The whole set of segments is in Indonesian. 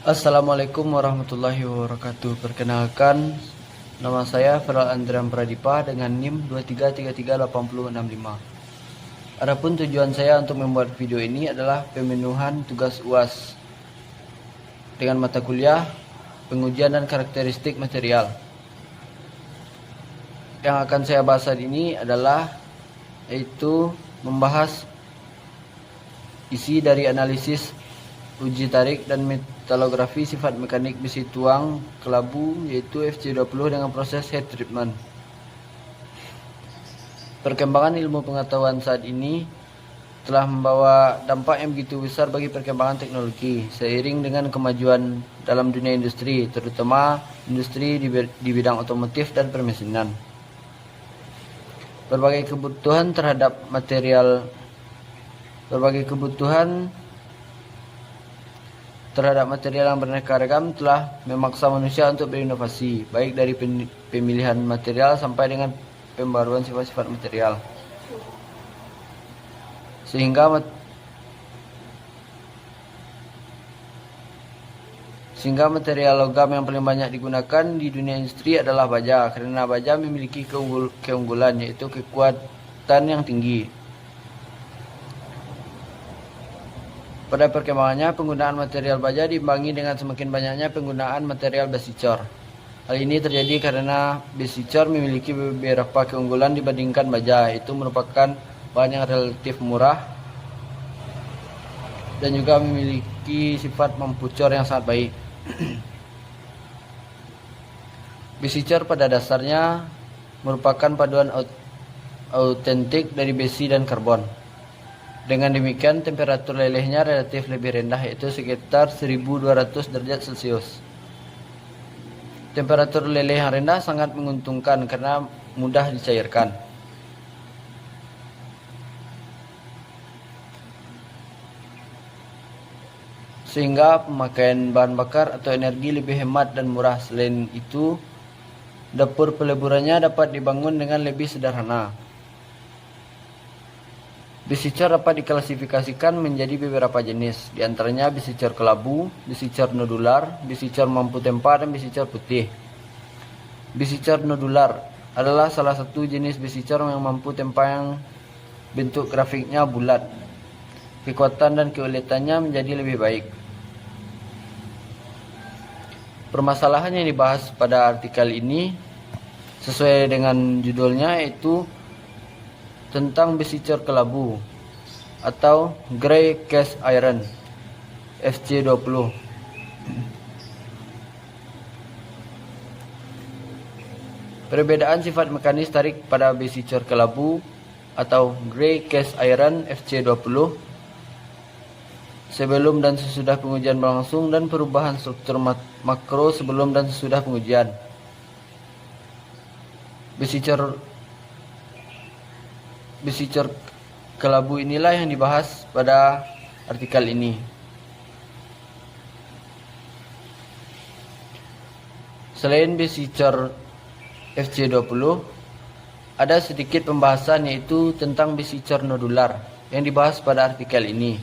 Assalamualaikum warahmatullahi wabarakatuh. Perkenalkan, nama saya Feral Andrian Pradipa dengan NIM 23338065. Adapun tujuan saya untuk membuat video ini adalah pemenuhan tugas UAS dengan mata kuliah pengujian dan karakteristik material. Yang akan saya bahas hari ini adalah yaitu membahas isi dari analisis uji tarik dan metalografi sifat mekanik besi tuang kelabu yaitu FC20 dengan proses heat treatment. Perkembangan ilmu pengetahuan saat ini telah membawa dampak yang begitu besar bagi perkembangan teknologi seiring dengan kemajuan dalam dunia industri, terutama industri di bidang otomotif dan permesinan. Berbagai kebutuhan terhadap material yang beraneka ragam telah memaksa manusia untuk berinovasi, baik dari pemilihan material sampai dengan pembaruan sifat-sifat material. Sehingga material logam yang paling banyak digunakan di dunia industri adalah baja, karena baja memiliki keunggulan yaitu kekuatan yang tinggi. Pada perkembangannya, penggunaan material baja diimbangi dengan semakin banyaknya penggunaan material besi cor. Hal ini terjadi karena besi cor memiliki beberapa keunggulan dibandingkan baja. Itu merupakan bahan yang relatif murah dan juga memiliki sifat mampu cor yang sangat baik. Besi cor pada dasarnya merupakan paduan autentik dari besi dan karbon. Dengan demikian, temperatur lelehnya relatif lebih rendah, yaitu sekitar 1200 derajat Celcius. Temperatur leleh yang rendah sangat menguntungkan karena mudah dicairkan. Sehingga pemakaian bahan bakar atau energi lebih hemat dan murah. Selain itu, dapur peleburannya dapat dibangun dengan lebih sederhana. Besi cor dapat diklasifikasikan menjadi beberapa jenis, di antaranya besi cor kelabu, besi cor nodular, besi cor mampu tempa, dan besi cor putih. Besi cor nodular adalah salah satu jenis besi cor yang mampu tempa yang bentuk grafiknya bulat. Kekuatan dan keuletannya menjadi lebih baik. Permasalahan yang dibahas pada artikel ini sesuai dengan judulnya, yaitu tentang besi cor kelabu atau grey cast iron FC20. Perbedaan sifat mekanis tarik pada besi cor kelabu atau grey cast iron FC20 sebelum dan sesudah pengujian berlangsung, dan perubahan struktur makro sebelum dan sesudah pengujian. Besi cor kelabu inilah yang dibahas pada artikel ini. Selain besi cor FC20, ada sedikit pembahasan yaitu tentang besi cor nodular yang dibahas pada artikel ini.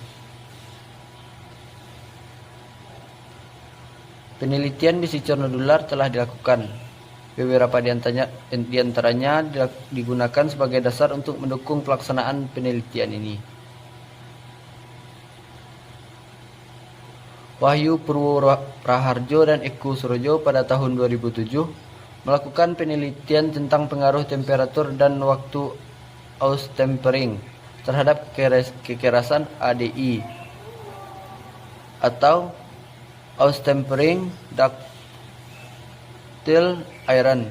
Penelitian besi cor nodular telah dilakukan. Beberapa di antaranya digunakan sebagai dasar untuk mendukung pelaksanaan penelitian ini. Wahyu Purworaharjo dan Eko Surojo pada tahun 2007 melakukan penelitian tentang pengaruh temperatur dan waktu austempering terhadap kekerasan ADI atau austempering ductile iron.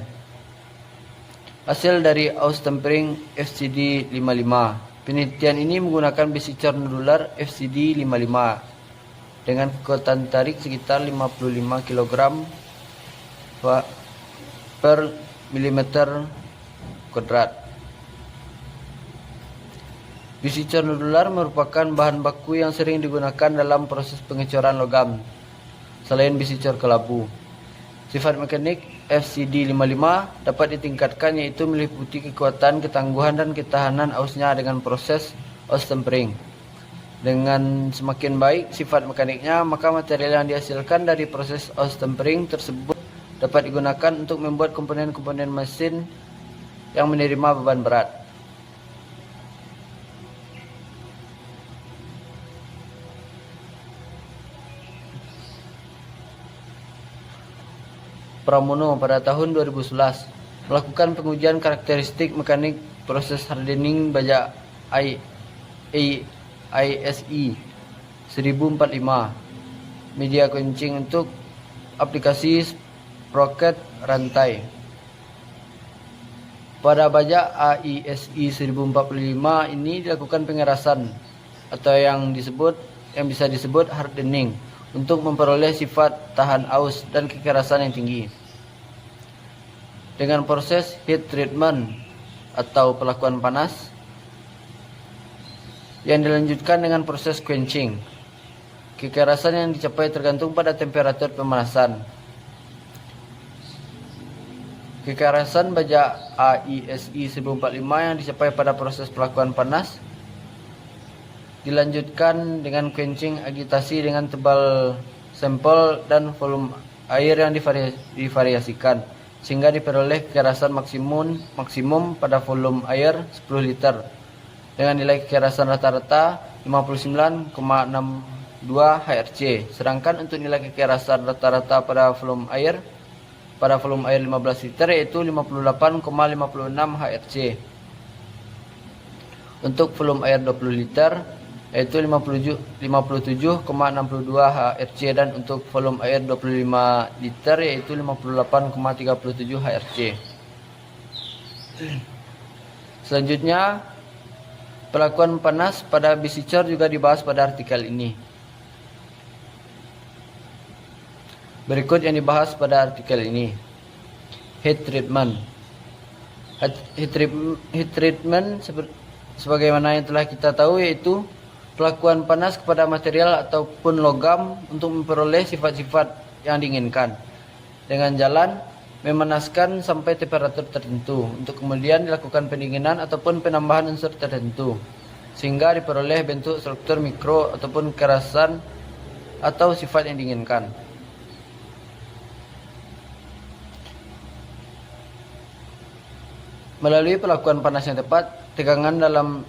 Hasil dari austempering FCD55. Penelitian ini menggunakan besi cor nodular FCD55 dengan kekuatan tarik sekitar 55 kg per milimeter kuadrat. Besi cor nodular merupakan bahan baku yang sering digunakan dalam proses pengecoran logam selain besi cor kelabu. Sifat mekanik FCD55 dapat ditingkatkan, yaitu meliputi kekuatan, ketangguhan, dan ketahanan ausnya dengan proses austempering. Dengan semakin baik sifat mekaniknya, maka material yang dihasilkan dari proses aus tempering tersebut dapat digunakan untuk membuat komponen-komponen mesin yang menerima beban berat. Pramono pada tahun 2011 melakukan pengujian karakteristik mekanik proses hardening baja ISE 1045 media kencing untuk aplikasi sprocket rantai. Pada baja ISE 1045 ini dilakukan pengerasan atau yang bisa disebut hardening untuk memperoleh sifat tahan aus dan kekerasan yang tinggi. Dengan proses heat treatment atau pelakuan panas yang dilanjutkan dengan proses quenching. Kekerasan yang dicapai tergantung pada temperatur pemanasan. Kekerasan baja ISE 1045 yang dicapai pada proses pelakuan panas dilanjutkan dengan quenching agitasi dengan tebal sampel dan volume air yang divariasikan sehingga diperoleh kekerasan maksimum pada volume air 10 liter dengan nilai kekerasan rata-rata 59,62 HRC. Sedangkan untuk nilai kekerasan rata-rata pada volume air 15 liter yaitu 58,56 HRC. Untuk volume air 20 liter yaitu 57,62 HRC, dan untuk volume air 25 liter yaitu 58,37 HRC. Selanjutnya, pelakuan panas pada bicicor juga dibahas pada artikel ini. Berikut yang dibahas pada artikel ini. Heat treatment. Heat treatment sebagaimana yang telah kita tahu yaitu pelakuan panas kepada material ataupun logam untuk memperoleh sifat-sifat yang diinginkan dengan jalan memanaskan sampai temperatur tertentu untuk kemudian dilakukan pendinginan ataupun penambahan unsur tertentu sehingga diperoleh bentuk struktur mikro ataupun kekerasan atau sifat yang diinginkan. Melalui pelakuan panas yang tepat, tegangan dalam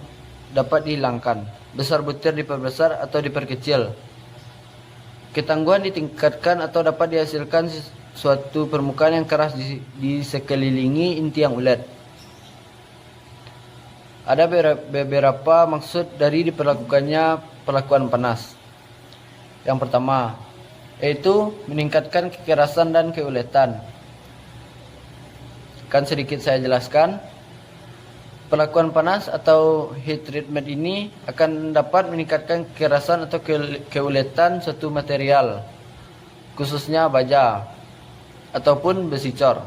dapat dihilangkan. Besar butir diperbesar atau diperkecil. Ketangguhan ditingkatkan atau dapat dihasilkan suatu permukaan yang keras di sekelilingi inti yang ulet. Ada beberapa maksud dari diperlakukannya pelakuan panas. Yang pertama, yaitu meningkatkan kekerasan dan keuletan. Akan sedikit saya jelaskan. Pelakuan panas atau heat treatment ini akan dapat meningkatkan kekerasan atau keuletan suatu material, khususnya baja ataupun besi cor.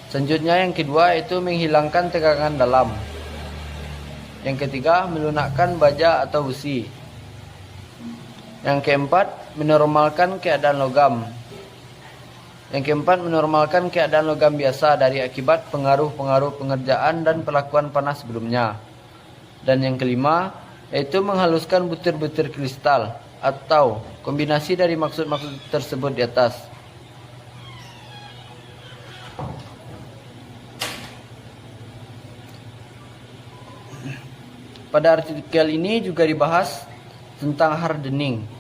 Selanjutnya yang kedua itu menghilangkan tegangan dalam. Yang ketiga melunakkan baja atau besi. Yang keempat menormalkan keadaan logam. Yang keempat, menormalkan keadaan logam biasa dari akibat pengaruh-pengaruh pengerjaan dan pelakuan panas sebelumnya. Dan yang kelima, yaitu menghaluskan butir-butir kristal atau kombinasi dari maksud-maksud tersebut di atas. Pada artikel ini juga dibahas tentang hardening.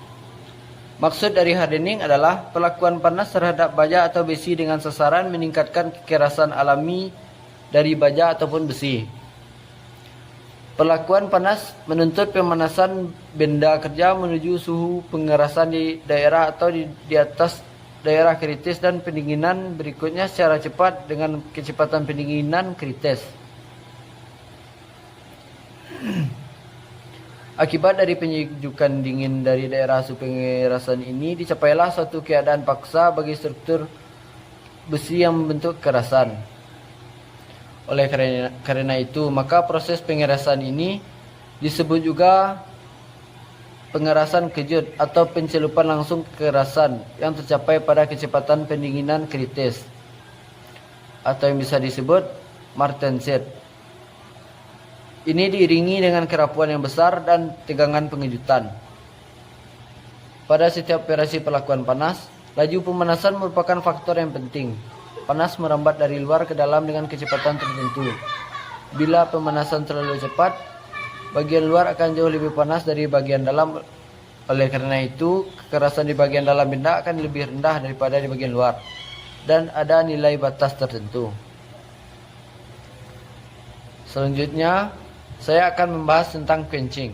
Maksud dari hardening adalah pelakuan panas terhadap baja atau besi dengan sasaran meningkatkan kekerasan alami dari baja ataupun besi. Pelakuan panas menuntut pemanasan benda kerja menuju suhu pengerasan di daerah atau di atas daerah kritis dan pendinginan berikutnya secara cepat dengan kecepatan pendinginan kritis. Akibat dari penyejukan dingin dari daerah suhu pengerasan ini dicapailah suatu keadaan paksa bagi struktur besi yang membentuk kekerasan. Oleh karena itu, maka proses pengerasan ini disebut juga pengerasan kejut atau pencelupan langsung kekerasan yang tercapai pada kecepatan pendinginan kritis atau yang bisa disebut Martenset. Ini diiringi dengan kerapuan yang besar dan tegangan pengejutan. Pada setiap operasi perlakuan panas, laju pemanasan merupakan faktor yang penting. Panas merambat dari luar ke dalam dengan kecepatan tertentu. Bila pemanasan terlalu cepat, bagian luar akan jauh lebih panas dari bagian dalam. Oleh karena itu, kekerasan di bagian dalam benda akan lebih rendah daripada di bagian luar. Dan ada nilai batas tertentu. Selanjutnya, saya akan membahas tentang quenching.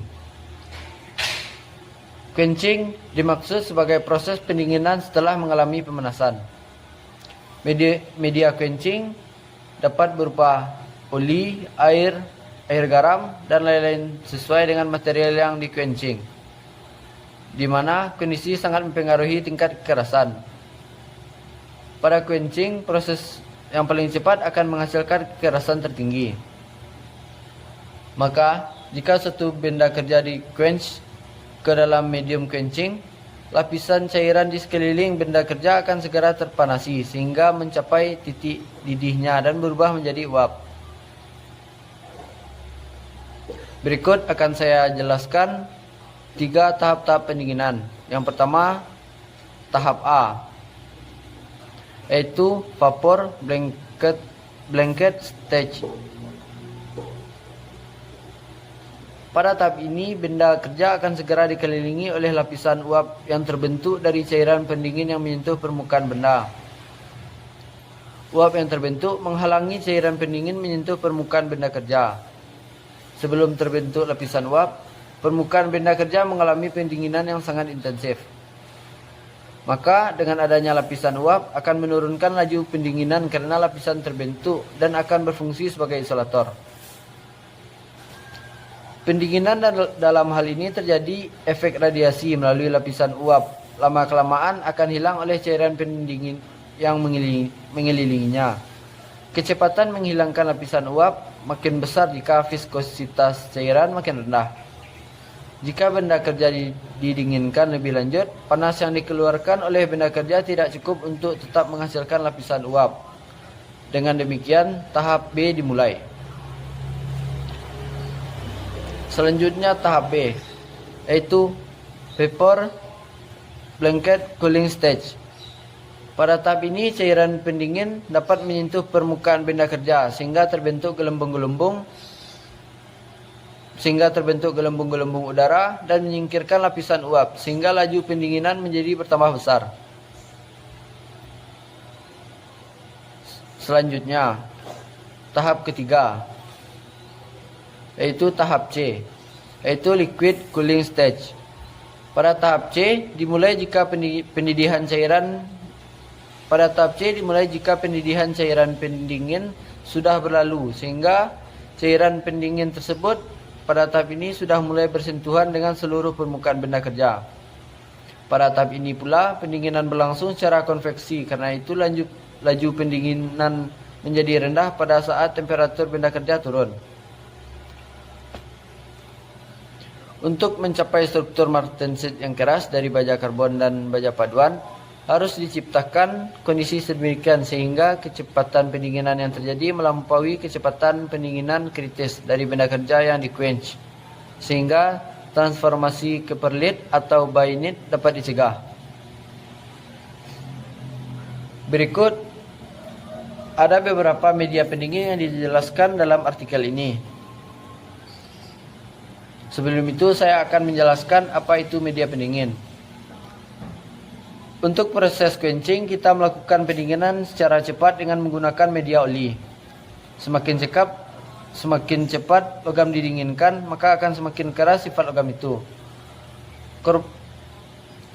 Quenching dimaksud sebagai proses pendinginan setelah mengalami pemanasan. Media quenching dapat berupa oli, air garam, dan lain-lain sesuai dengan material yang di quenching, di mana kondisi sangat mempengaruhi tingkat kekerasan. Pada quenching, proses yang paling cepat akan menghasilkan kekerasan tertinggi. Maka, jika satu benda kerja di quench ke dalam medium quenching, lapisan cairan di sekeliling benda kerja akan segera terpanasi sehingga mencapai titik didihnya dan berubah menjadi uap. Berikut akan saya jelaskan 3 tahap-tahap pendinginan. Yang pertama, tahap A, yaitu vapor blanket stage. Pada tahap ini, benda kerja akan segera dikelilingi oleh lapisan uap yang terbentuk dari cairan pendingin yang menyentuh permukaan benda. Uap yang terbentuk menghalangi cairan pendingin menyentuh permukaan benda kerja. Sebelum terbentuk lapisan uap, permukaan benda kerja mengalami pendinginan yang sangat intensif. Maka, dengan adanya lapisan uap akan menurunkan laju pendinginan karena lapisan terbentuk dan akan berfungsi sebagai isolator. Pendinginan dalam hal ini terjadi efek radiasi melalui lapisan uap. Lama-kelamaan akan hilang oleh cairan pendingin yang mengelilinginya. Kecepatan menghilangkan lapisan uap makin besar jika viskositas cairan makin rendah. Jika benda kerja didinginkan lebih lanjut, panas yang dikeluarkan oleh benda kerja tidak cukup untuk tetap menghasilkan lapisan uap. Dengan demikian, tahap B dimulai. Selanjutnya tahap B, yaitu vapor blanket cooling stage. Pada tahap ini, cairan pendingin dapat menyentuh permukaan benda kerja sehingga terbentuk gelembung-gelembung udara dan menyingkirkan lapisan uap sehingga laju pendinginan menjadi bertambah besar. Selanjutnya, tahap ketiga, yaitu tahap C, yaitu liquid cooling stage. Pada tahap C dimulai jika pendidihan cairan pendingin sudah berlalu sehingga cairan pendingin tersebut pada tahap ini sudah mulai bersentuhan dengan seluruh permukaan benda kerja. Pada tahap ini pula pendinginan berlangsung secara konveksi, karena itu laju pendinginan menjadi rendah pada saat temperatur benda kerja turun. Untuk mencapai struktur martensit yang keras dari baja karbon dan baja paduan, harus diciptakan kondisi sedemikian sehingga kecepatan pendinginan yang terjadi melampaui kecepatan pendinginan kritis dari benda kerja yang di-quench, sehingga transformasi ke perlit atau bainit dapat dicegah. Berikut ada beberapa media pendingin yang dijelaskan dalam artikel ini. Sebelum itu, saya akan menjelaskan apa itu media pendingin. Untuk proses quenching, kita melakukan pendinginan secara cepat dengan menggunakan media oli. Semakin cepat logam didinginkan, maka akan semakin keras sifat logam itu.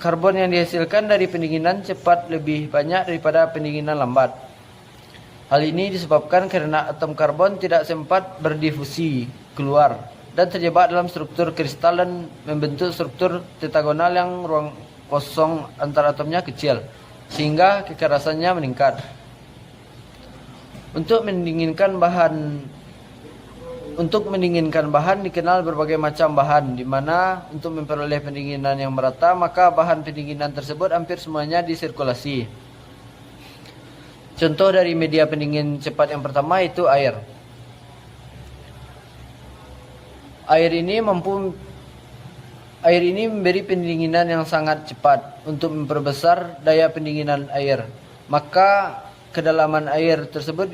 Karbon yang dihasilkan dari pendinginan cepat lebih banyak daripada pendinginan lambat. Hal ini disebabkan karena atom karbon tidak sempat berdifusi keluar dan terjebak dalam struktur kristal dan membentuk struktur tetagonal yang ruang kosong antar atomnya kecil, sehingga kekerasannya meningkat. Untuk mendinginkan bahan dikenal berbagai macam bahan, di mana untuk memperoleh pendinginan yang merata, maka bahan pendinginan tersebut hampir semuanya disirkulasi. Contoh dari media pendingin cepat yang pertama itu air. Air ini memberi pendinginan yang sangat cepat untuk memperbesar daya pendinginan air. Maka kedalaman air tersebut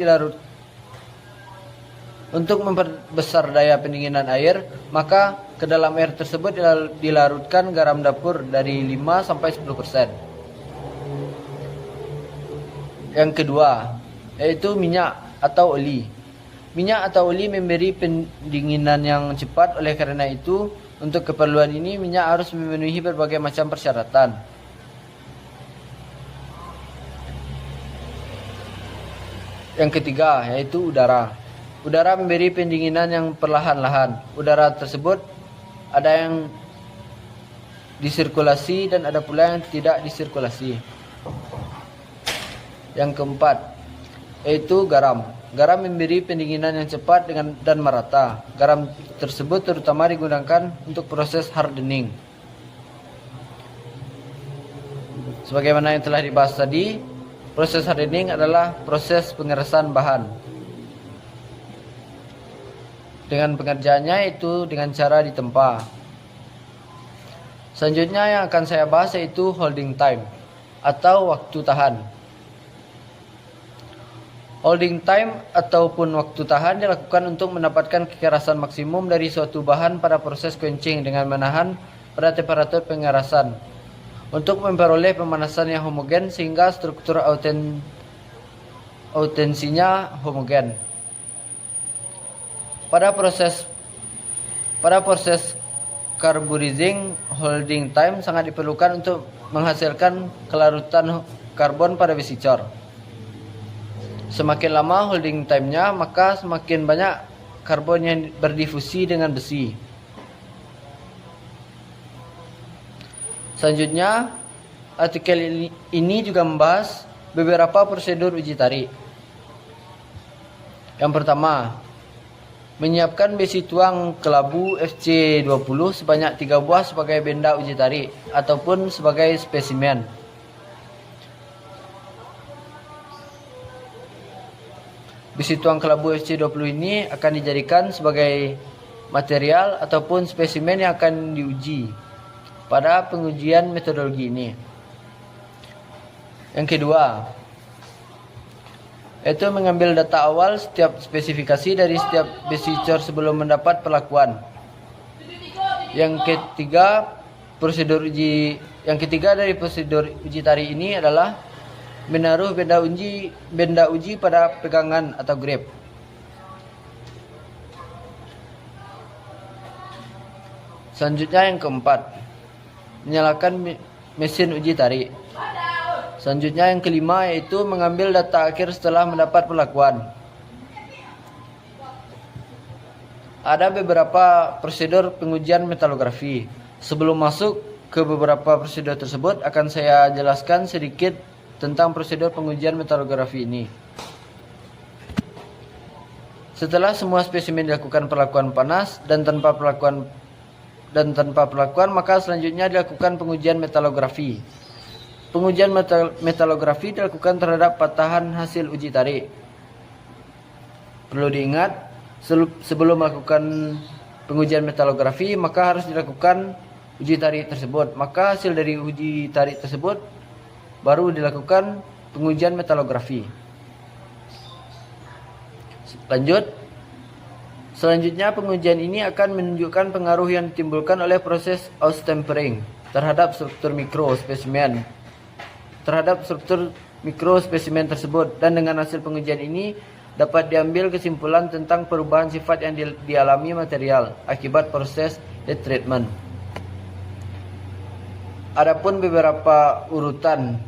untuk memperbesar daya pendinginan air, maka ke dalam air tersebut dilarutkan garam dapur dari 5 sampai 10%. Yang kedua, yaitu minyak atau oli. Minyak atau oli memberi pendinginan yang cepat, oleh karena itu untuk keperluan ini minyak harus memenuhi berbagai macam persyaratan. Yang ketiga, yaitu udara. Udara memberi pendinginan yang perlahan-lahan. Udara tersebut ada yang disirkulasi dan ada pula yang tidak disirkulasi. Yang keempat, yaitu garam. Garam memberi pendinginan yang cepat dan merata. Garam tersebut terutama digunakan untuk proses hardening. Sebagaimana yang telah dibahas tadi, proses hardening adalah proses pengerasan bahan. Dengan pengerjaannya itu dengan cara ditempa. Selanjutnya yang akan saya bahas yaitu holding time atau waktu tahan. Holding time ataupun waktu tahan dilakukan untuk mendapatkan kekerasan maksimum dari suatu bahan pada proses quenching dengan menahan pada temperatur pengerasan untuk memperoleh pemanasan yang homogen sehingga struktur autensinya homogen. Pada proses carburizing, holding time sangat diperlukan untuk menghasilkan kelarutan karbon pada vesicor. Semakin lama holding time-nya, maka semakin banyak karbon yang berdifusi dengan besi. Selanjutnya, artikel ini juga membahas beberapa prosedur uji tarik. Yang pertama, menyiapkan besi tuang kelabu FC20 sebanyak 3 buah sebagai benda uji tarik ataupun sebagai spesimen. Besi tuang kelabu FC20 ini akan dijadikan sebagai material ataupun spesimen yang akan diuji pada pengujian metodologi ini. Yang kedua, yaitu mengambil data awal setiap spesifikasi dari setiap besi cor sebelum mendapat perlakuan. Yang ketiga dari prosedur uji tarik ini adalah menaruh benda uji pada pegangan atau grip. Selanjutnya yang keempat, menyalakan mesin uji tarik. Selanjutnya yang kelima yaitu mengambil data akhir setelah mendapat perlakuan. Ada beberapa prosedur pengujian metalografi. Sebelum masuk ke beberapa prosedur tersebut, akan saya jelaskan sedikit tentang prosedur pengujian metalografi ini. Setelah semua spesimen dilakukan perlakuan panas dan tanpa perlakuan, maka selanjutnya dilakukan pengujian metalografi. Pengujian metalografi dilakukan terhadap patahan hasil uji tarik. Perlu diingat, sebelum melakukan pengujian metalografi, maka harus dilakukan uji tarik tersebut. Maka hasil dari uji tarik tersebut baru dilakukan pengujian metalografi. Selanjutnya pengujian ini akan menunjukkan pengaruh yang ditimbulkan oleh proses austempering terhadap struktur mikro spesimen tersebut, dan dengan hasil pengujian ini dapat diambil kesimpulan tentang perubahan sifat yang dialami material akibat proses heat treatment. Adapun beberapa urutan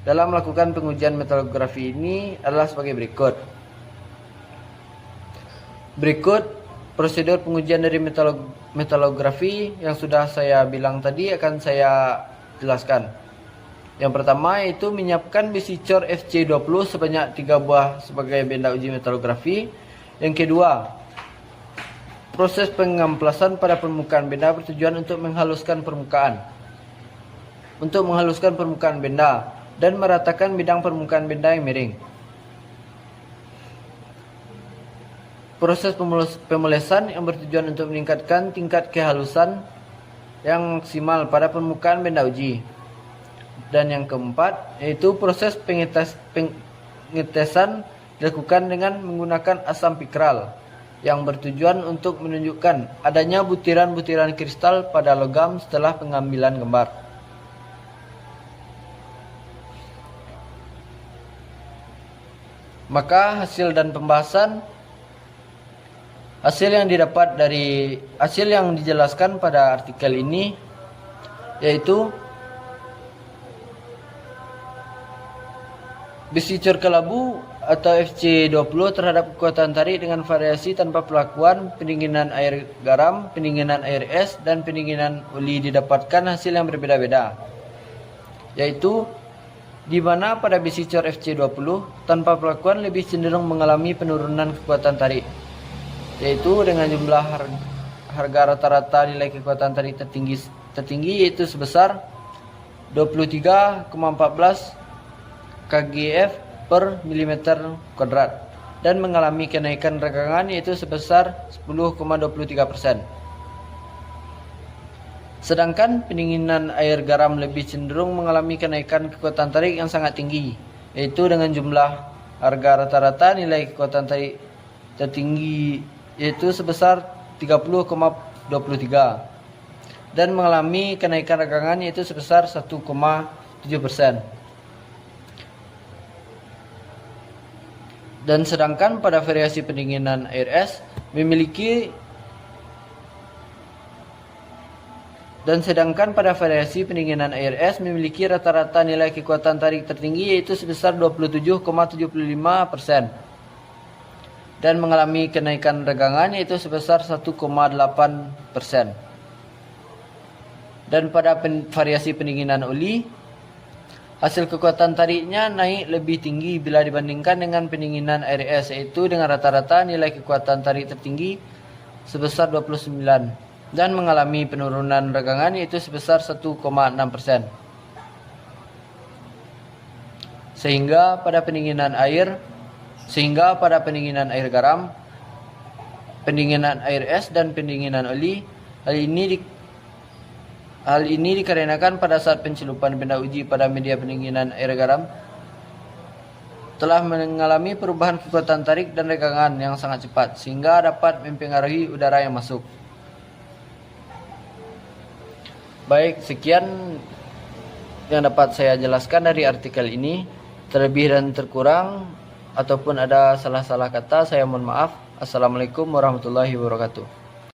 dalam melakukan pengujian metalografi ini adalah sebagai berikut. Berikut prosedur pengujian dari metalografi yang sudah saya bilang tadi akan saya jelaskan. Yang pertama yaitu menyiapkan besi cor FC20 sebanyak 3 buah sebagai benda uji metalografi. Yang kedua, proses pengamplasan pada permukaan benda bertujuan untuk menghaluskan permukaan benda dan meratakan bidang permukaan benda yang miring. proses pemolesan yang bertujuan untuk meningkatkan tingkat kehalusan yang maksimal pada permukaan benda uji. Dan yang keempat yaitu proses pengetesan dilakukan dengan menggunakan asam pikral yang bertujuan untuk menunjukkan adanya butiran-butiran kristal pada logam setelah pengambilan gambar. Maka hasil yang dijelaskan pada artikel ini yaitu besi cor kelabu atau FC20 terhadap kekuatan tarik dengan variasi tanpa perlakuan, pendinginan air garam, pendinginan air es, dan pendinginan oli didapatkan hasil yang berbeda-beda, yaitu di mana pada besi cor FC20 tanpa perlakuan lebih cenderung mengalami penurunan kekuatan tarik, yaitu dengan jumlah harga rata-rata nilai kekuatan tarik tertinggi yaitu sebesar 23,14 kgf per milimeter kuadrat dan mengalami kenaikan regangan yaitu sebesar 10,23%. Sedangkan pendinginan air garam lebih cenderung mengalami kenaikan kekuatan tarik yang sangat tinggi, yaitu dengan jumlah harga rata-rata nilai kekuatan tarik tertinggi yaitu sebesar 30,23 dan mengalami kenaikan regangan yaitu sebesar 1,7%. Dan sedangkan pada variasi pendinginan air es memiliki rata-rata nilai kekuatan tarik tertinggi yaitu sebesar 27,75% dan mengalami kenaikan regangan yaitu sebesar 1,8%. Dan pada variasi pendinginan oli, hasil kekuatan tariknya naik lebih tinggi bila dibandingkan dengan pendinginan air es, yaitu dengan rata-rata nilai kekuatan tarik tertinggi sebesar 29 dan mengalami penurunan regangan yaitu sebesar 1,6%. Sehingga pada pendinginan air garam, pendinginan air es, dan pendinginan oli, hal ini dikarenakan pada saat pencelupan benda uji pada media pendinginan air garam telah mengalami perubahan kekuatan tarik dan regangan yang sangat cepat sehingga dapat mempengaruhi udara yang masuk. Baik, sekian yang dapat saya jelaskan dari artikel ini. Terlebih dan terkurang ataupun ada salah-salah kata, saya mohon maaf. Assalamualaikum warahmatullahi wabarakatuh.